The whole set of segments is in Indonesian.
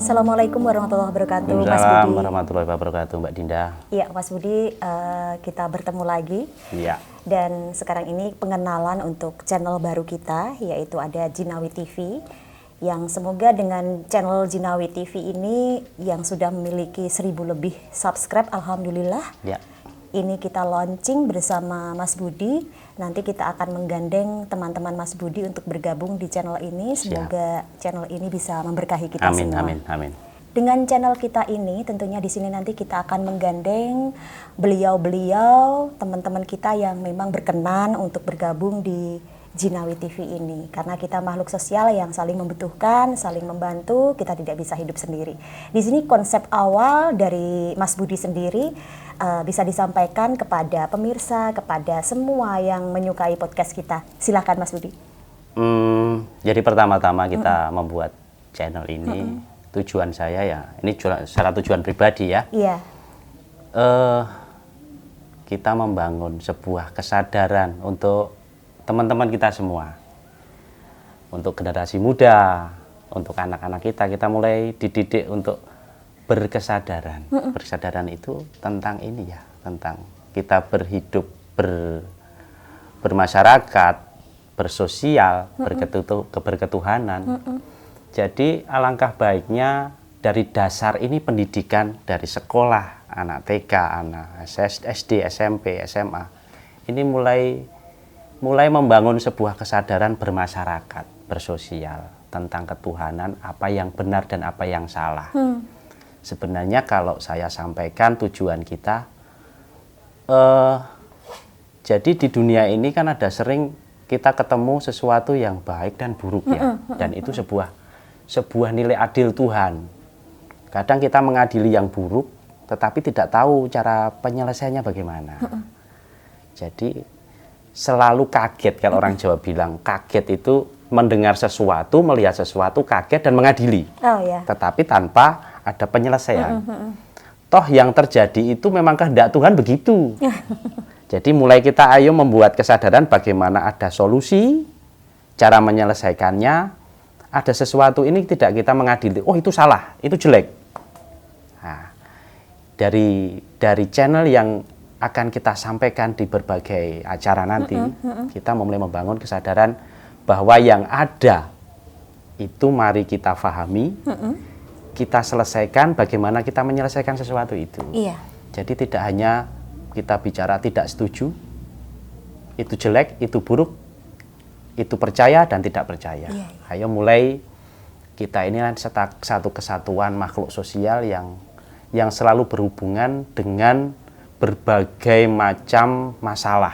Assalamualaikum warahmatullahi wabarakatuh, Mas Waalaikumsalam Budi. warahmatullahi wabarakatuh, Mbak Dinda. Iya, Mas Budi, kita bertemu lagi. Iya. Dan sekarang ini pengenalan untuk channel baru kita, yaitu ada Jinawi TV. Yang semoga dengan channel Jinawi TV ini yang sudah memiliki 1000 lebih subscribe, alhamdulillah. Ya. Ini kita launching bersama Mas Budi. Nanti kita akan menggandeng teman-teman Mas Budi untuk bergabung di channel ini. Semoga channel ini bisa memberkahi kita Amin, semua. amin, amin. Dengan channel kita ini, tentunya di sini nanti kita akan menggandeng beliau-beliau, teman-teman kita yang memang berkenan untuk bergabung di Jinawi TV ini. Karena kita makhluk sosial yang saling membutuhkan, saling membantu, kita tidak bisa hidup sendiri. Di sini konsep awal dari Mas Budi sendiri bisa disampaikan kepada pemirsa, kepada semua yang menyukai podcast kita. Silakan Mas Budi. Jadi pertama-tama kita membuat channel ini, tujuan saya ya, ini secara tujuan pribadi ya. Iya. Kita membangun sebuah kesadaran untuk teman-teman kita semua. Untuk generasi muda, untuk anak-anak kita mulai dididik untuk berkesadaran. Berkesadaran itu tentang ini ya, tentang kita berhidup, bermasyarakat, bersosial, berketuhanan. Jadi alangkah baiknya dari dasar ini pendidikan dari sekolah, anak TK, anak SD, SMP, SMA. Ini mulai membangun sebuah kesadaran bermasyarakat, bersosial, tentang ketuhanan, apa yang benar dan apa yang salah. Sebenarnya kalau saya sampaikan tujuan kita, jadi di dunia ini kan ada sering kita ketemu sesuatu yang baik dan buruk ya, dan itu sebuah nilai adil Tuhan. Kadang kita mengadili yang buruk, tetapi tidak tahu cara penyelesaiannya bagaimana. Jadi selalu kaget, kalau orang Jawa bilang kaget itu mendengar sesuatu, melihat sesuatu, kaget dan mengadili. Oh, ya. Tetapi tanpa ada penyelesaian. Toh yang terjadi itu memang kehendak Tuhan begitu. Jadi mulai kita ayo membuat kesadaran bagaimana ada solusi, cara menyelesaikannya, ada sesuatu ini tidak kita mengadili, oh itu salah, itu jelek. Nah, dari channel yang akan kita sampaikan di berbagai acara nanti, kita mulai membangun kesadaran bahwa yang ada itu mari kita pahami, kita selesaikan bagaimana kita menyelesaikan sesuatu itu. Iya. Jadi tidak hanya kita bicara tidak setuju, itu jelek, itu buruk, itu percaya dan tidak percaya. Iya. Ayo mulai kita ini satu kesatuan makhluk sosial yang selalu berhubungan dengan berbagai macam masalah,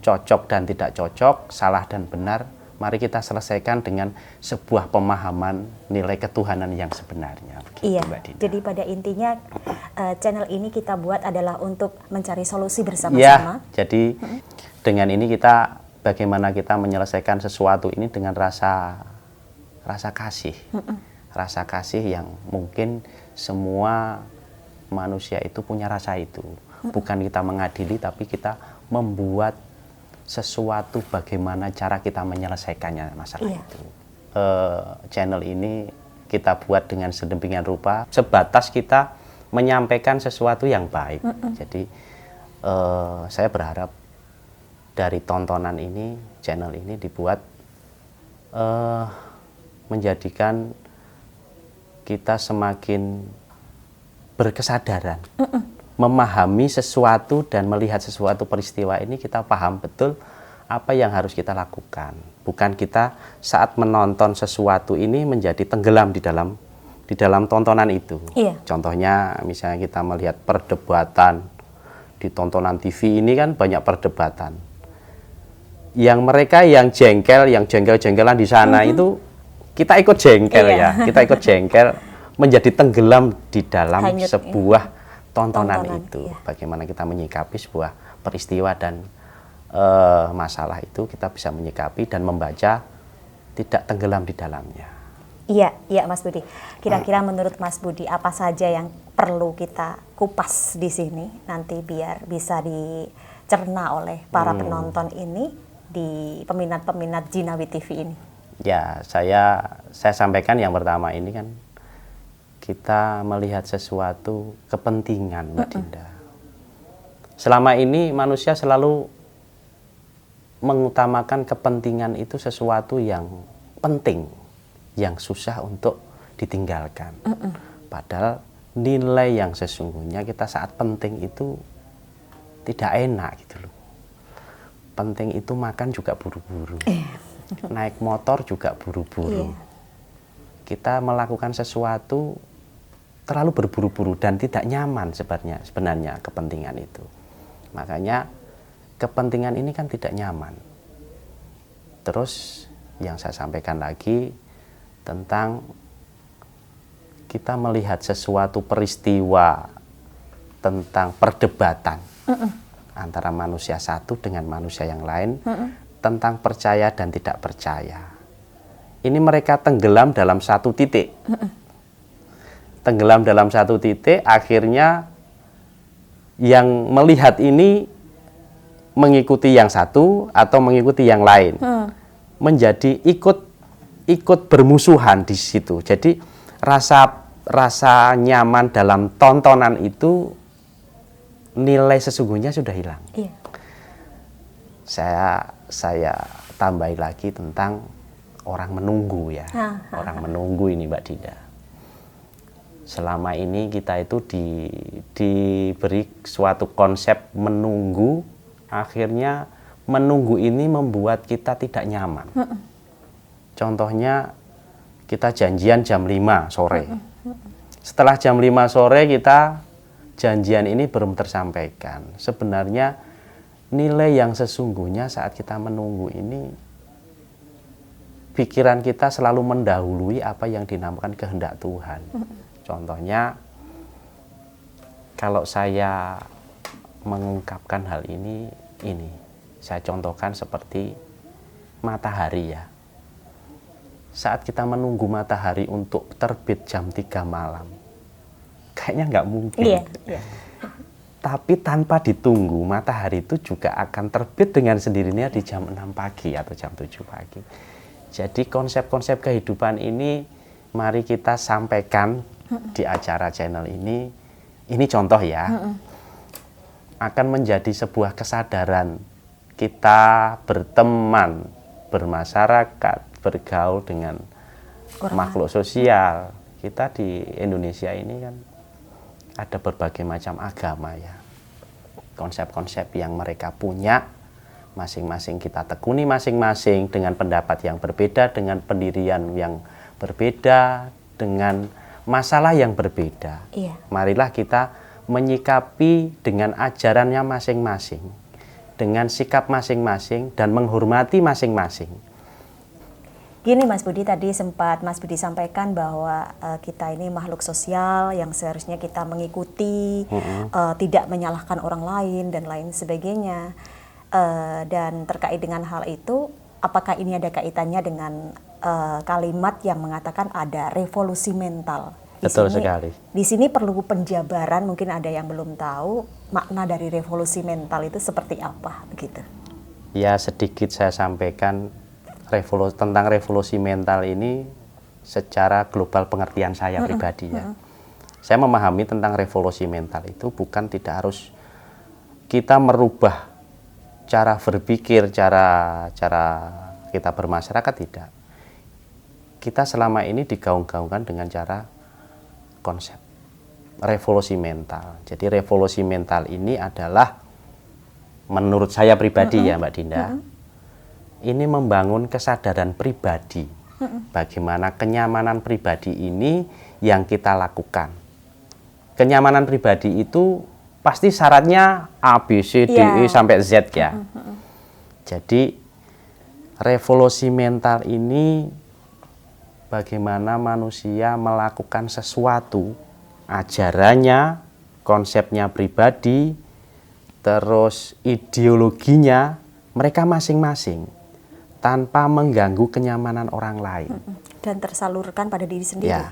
cocok dan tidak cocok, salah dan benar. Mari kita selesaikan dengan sebuah pemahaman nilai ketuhanan yang sebenarnya. Begitu, Iya, Mbak Dinda. jadi pada intinya channel ini kita buat adalah untuk mencari solusi bersama-sama. Ya, jadi dengan ini kita bagaimana kita menyelesaikan sesuatu ini dengan rasa kasih. Rasa kasih yang mungkin semua manusia itu punya rasa itu. Bukan kita mengadili, tapi kita membuat sesuatu bagaimana cara kita menyelesaikannya masalah itu. Channel ini kita buat dengan sedemikian rupa, sebatas kita menyampaikan sesuatu yang baik. Jadi saya berharap dari tontonan ini, channel ini dibuat menjadikan kita semakin berkesadaran. Memahami sesuatu dan melihat sesuatu peristiwa ini, kita paham betul apa yang harus kita lakukan. Bukan kita saat menonton sesuatu ini menjadi tenggelam di dalam tontonan itu. Iya. Contohnya misalnya kita melihat perdebatan di tontonan TV ini kan banyak perdebatan. Yang mereka yang jengkel-jengkelan di sana itu kita ikut jengkel ya. Kita ikut jengkel, menjadi tenggelam di dalam Hanyut, sebuah tontonan itu. iya. Bagaimana kita menyikapi sebuah peristiwa dan masalah itu, kita bisa menyikapi dan membaca tidak tenggelam di dalamnya. Iya, iya Mas Budi. Kira-kira menurut Mas Budi apa saja yang perlu kita kupas di sini nanti biar bisa dicerna oleh para penonton ini di peminat-peminat Jinawi TV ini? Ya, saya sampaikan yang pertama ini kan kita melihat sesuatu kepentingan, Mbak Dinda. Selama ini manusia selalu mengutamakan kepentingan itu sesuatu yang penting, yang susah untuk ditinggalkan. Padahal nilai yang sesungguhnya kita saat penting itu tidak enak gitu loh. Penting itu makan juga buru-buru, naik motor juga buru-buru. Kita melakukan sesuatu terlalu berburu-buru dan tidak nyaman sebenarnya kepentingan itu. Makanya kepentingan ini kan tidak nyaman. Terus yang saya sampaikan lagi tentang kita melihat sesuatu peristiwa tentang perdebatan antara manusia satu dengan manusia yang lain tentang percaya dan tidak percaya. Ini mereka tenggelam dalam satu titik. Tenggelam dalam satu titik, akhirnya yang melihat ini mengikuti yang satu atau mengikuti yang lain, menjadi ikut bermusuhan di situ. Jadi rasa nyaman dalam tontonan itu nilai sesungguhnya sudah hilang. Saya tambahin lagi tentang orang menunggu ya, orang menunggu ini Mbak Dinda. Selama ini kita itu diberi suatu konsep menunggu, akhirnya menunggu ini membuat kita tidak nyaman. Contohnya kita janjian jam 5 sore. Setelah jam 5 sore kita janjian ini belum tersampaikan. Sebenarnya nilai yang sesungguhnya saat kita menunggu ini, pikiran kita selalu mendahului apa yang dinamakan kehendak Tuhan. Contohnya, kalau saya mengungkapkan hal ini saya contohkan seperti matahari ya. Saat kita menunggu matahari untuk terbit jam 3 malam, kayaknya nggak mungkin. Tapi tanpa ditunggu, matahari itu juga akan terbit dengan sendirinya di jam 6 pagi atau jam 7 pagi. Jadi konsep-konsep kehidupan ini mari kita sampaikan di acara channel ini contoh ya, akan menjadi sebuah kesadaran kita berteman, bermasyarakat, bergaul dengan makhluk sosial. Kita di Indonesia ini kan ada berbagai macam agama ya, konsep-konsep yang mereka punya masing-masing kita tekuni masing-masing dengan pendapat yang berbeda, dengan pendirian yang berbeda, dengan masalah yang berbeda. Marilah kita menyikapi dengan ajarannya masing-masing, dengan sikap masing-masing dan menghormati masing-masing. Gini Mas Budi, tadi sempat Mas Budi sampaikan bahwa kita ini makhluk sosial yang seharusnya kita mengikuti, tidak menyalahkan orang lain dan lain sebagainya. Dan terkait dengan hal itu, apakah ini ada kaitannya dengan kalimat yang mengatakan ada revolusi mental? Betul sekali. Di sini perlu penjabaran, mungkin ada yang belum tahu makna dari revolusi mental itu seperti apa begitu. Ya, sedikit saya sampaikan tentang revolusi mental ini secara global pengertian saya pribadi ya. Saya memahami tentang revolusi mental itu bukan tidak harus kita merubah cara berpikir, cara kita bermasyarakat, tidak. Kita selama ini digaung-gaungkan dengan cara konsep revolusi mental. Jadi revolusi mental ini adalah menurut saya pribadi ya Mbak Dinda, ini membangun kesadaran pribadi. Bagaimana kenyamanan pribadi ini yang kita lakukan. Kenyamanan pribadi itu pasti syaratnya A, B, C, D, E sampai Z ya. Jadi revolusi mental ini bagaimana manusia melakukan sesuatu, ajarannya, konsepnya pribadi, terus ideologinya mereka masing-masing tanpa mengganggu kenyamanan orang lain. Dan tersalurkan pada diri sendiri. Ya.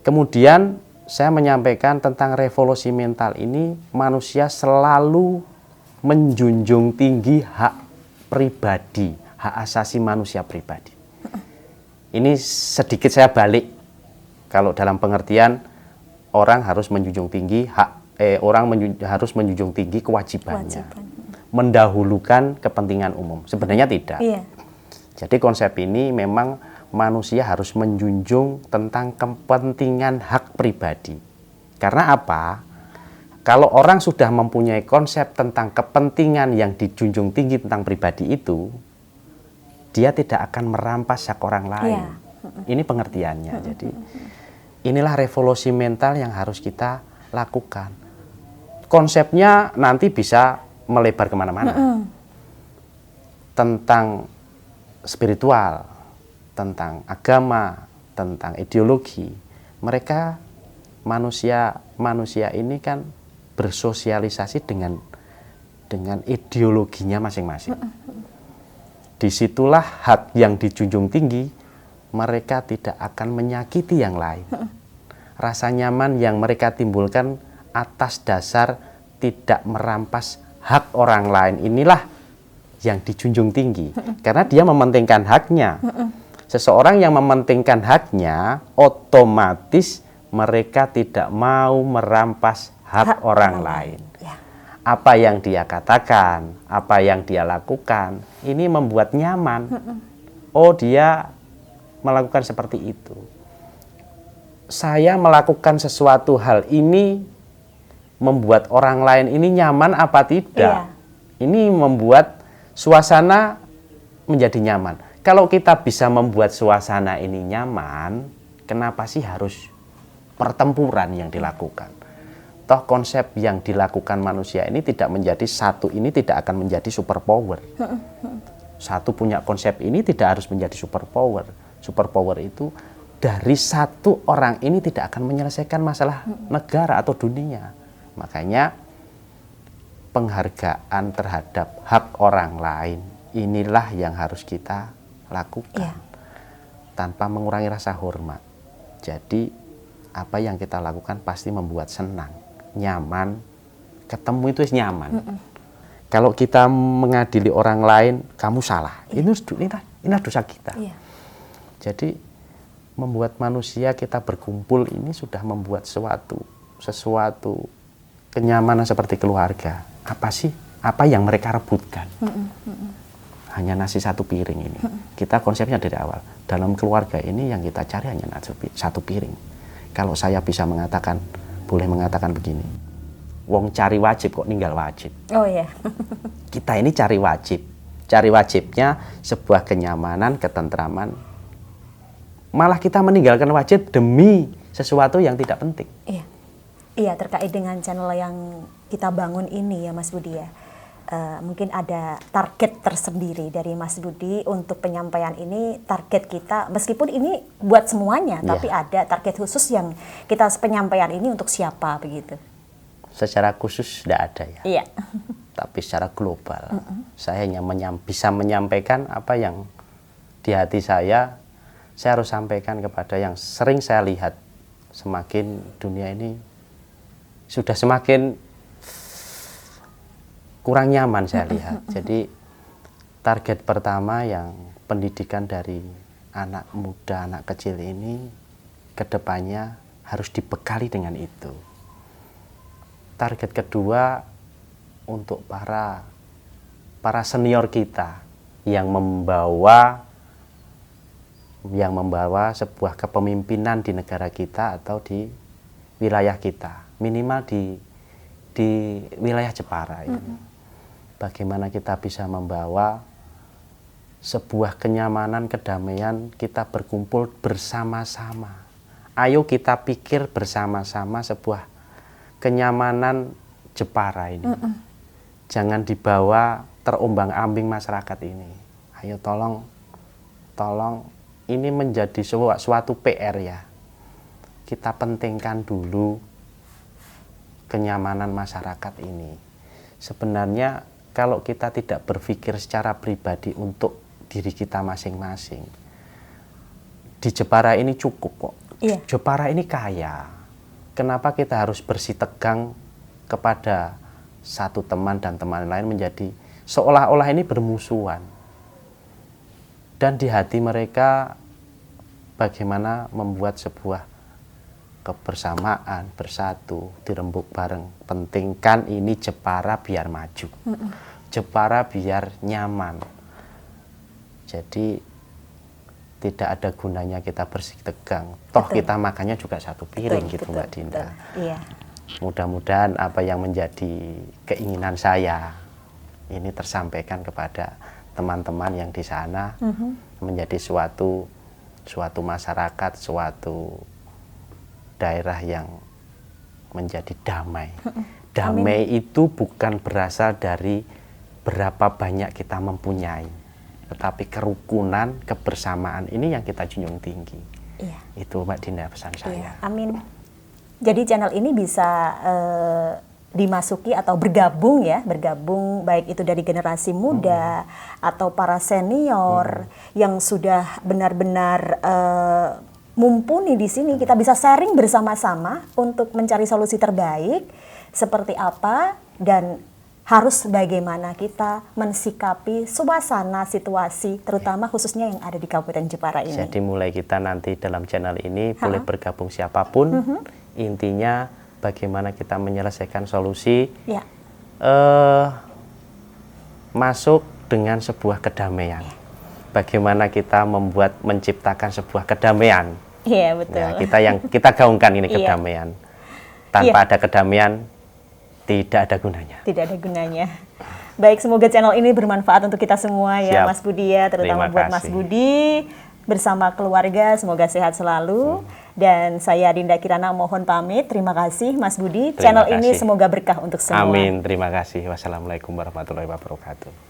Kemudian saya menyampaikan tentang revolusi mental ini, manusia selalu menjunjung tinggi hak pribadi, hak asasi manusia pribadi. Ini sedikit saya balik Kalau dalam pengertian orang harus menjunjung tinggi harus menjunjung tinggi kewajibannya. Mendahulukan kepentingan umum. Sebenarnya tidak. Iya. Jadi konsep ini memang manusia harus menjunjung tentang kepentingan hak pribadi. Karena apa? Kalau orang sudah mempunyai konsep tentang kepentingan yang dijunjung tinggi tentang pribadi itu, dia tidak akan merampas hak orang lain. Iya. Ini pengertiannya. Jadi inilah revolusi mental yang harus kita lakukan. Konsepnya nanti bisa melebar kemana-mana. Tentang spiritual, tentang agama, tentang ideologi. Mereka manusia ini kan bersosialisasi dengan ideologinya masing-masing. Disitulah hak yang dijunjung tinggi, mereka tidak akan menyakiti yang lain. Rasa nyaman yang mereka timbulkan atas dasar tidak merampas hak orang lain, inilah yang dijunjung tinggi. Karena dia mementingkan haknya. Seseorang yang mementingkan haknya, otomatis mereka tidak mau merampas hak orang lain. Apa yang dia katakan, apa yang dia lakukan, ini membuat nyaman. Oh, dia melakukan seperti itu. Saya melakukan sesuatu hal ini membuat orang lain ini nyaman apa tidak? Ini membuat suasana menjadi nyaman. Kalau kita bisa membuat suasana ini nyaman, kenapa sih harus pertempuran yang dilakukan? Toh konsep yang dilakukan manusia ini tidak menjadi satu, ini tidak akan menjadi superpower. Satu punya konsep ini tidak harus menjadi superpower. Superpower itu dari satu orang ini tidak akan menyelesaikan masalah negara atau dunia. Makanya penghargaan terhadap hak orang lain inilah yang harus kita lakukan tanpa mengurangi rasa hormat. Jadi apa yang kita lakukan pasti membuat senang, nyaman. Ketemu itu nyaman. Kalau kita mengadili orang lain, kamu salah. Inilah dosa kita. Jadi membuat manusia kita berkumpul ini sudah membuat sesuatu kenyamanan seperti keluarga. Apa sih? Apa yang mereka rebutkan? Hanya nasi satu piring ini. Kita konsepnya dari awal. Dalam keluarga ini yang kita cari hanya satu piring. Kalau saya bisa boleh mengatakan begini. Wong cari wajib kok ninggal wajib. Oh iya. Kita ini cari wajib. Cari wajibnya sebuah kenyamanan, ketentraman. Malah kita meninggalkan wajib demi sesuatu yang tidak penting. Iya, terkait dengan channel yang kita bangun ini ya Mas Budi ya. Mungkin ada target tersendiri dari Mas Budi untuk penyampaian ini. Target kita, meskipun ini buat semuanya, tapi ada target khusus yang kita penyampaian ini untuk siapa begitu? Secara khusus tidak ada ya. Iya. Tapi secara global, saya hanya bisa menyampaikan apa yang di hati saya harus sampaikan kepada yang sering saya lihat. Semakin dunia ini sudah semakin kurang nyaman saya lihat. Jadi target pertama yang pendidikan dari anak muda, anak kecil ini kedepannya harus dibekali dengan itu. Target kedua untuk para senior kita yang membawa sebuah kepemimpinan di negara kita atau di wilayah kita, minimal di wilayah Jepara ini. Bagaimana kita bisa membawa sebuah kenyamanan, kedamaian, kita berkumpul bersama-sama. Ayo kita pikir bersama-sama sebuah kenyamanan Jepara ini. Jangan dibawa terombang-ambing masyarakat ini. Ayo tolong ini menjadi suatu PR ya. Kita pentingkan dulu kenyamanan masyarakat ini. Sebenarnya kalau kita tidak berpikir secara pribadi untuk diri kita masing-masing, di Jepara ini cukup kok. Jepara ini kaya. Kenapa kita harus bersitegang kepada satu teman dan teman lain menjadi seolah-olah ini bermusuhan? Dan di hati mereka bagaimana membuat sebuah kebersamaan, bersatu, dirembuk bareng. Pentingkan ini Jepara biar maju. Jepara biar nyaman. Jadi tidak ada gunanya kita bersih tegang. Toh Betul. kita makannya juga satu piring Betul, gitu betul, Mbak Dinda. betul. Iya. Mudah-mudahan apa yang menjadi keinginan saya ini tersampaikan kepada teman-teman yang di sana, menjadi suatu masyarakat, suatu daerah yang menjadi damai. Damai itu bukan berasal dari berapa banyak kita mempunyai, tetapi kerukunan, kebersamaan ini yang kita junjung tinggi. Iya. Itu Mbak Dinda pesan Iya, saya. amin. Jadi channel ini bisa dimasuki atau bergabung ya, bergabung baik itu dari generasi muda atau para senior yang sudah benar-benar mumpuni di sini. Kita bisa sharing bersama-sama untuk mencari solusi terbaik seperti apa dan harus bagaimana kita mensikapi suasana situasi terutama khususnya yang ada di Kabupaten Jepara ini. Jadi mulai kita nanti dalam channel ini boleh bergabung siapapun. Intinya bagaimana kita menyelesaikan solusi, Ya. masuk dengan sebuah kedamaian. Bagaimana kita menciptakan sebuah kedamaian. Iya, betul. Ya, kita gaungkan ini Iya. kedamaian. Tanpa ada kedamaian tidak ada gunanya. Tidak ada gunanya. Baik, semoga channel ini bermanfaat untuk kita semua ya, Siap. Mas Budi ya, terutama Terima buat Mas kasih. Budi bersama keluarga, semoga sehat selalu. Dan saya Dinda Kirana mohon pamit. Terima kasih Mas Budi. Terima Channel ini kasih. semoga berkah untuk semua. Amin. Terima kasih. Wassalamualaikum warahmatullahi wabarakatuh.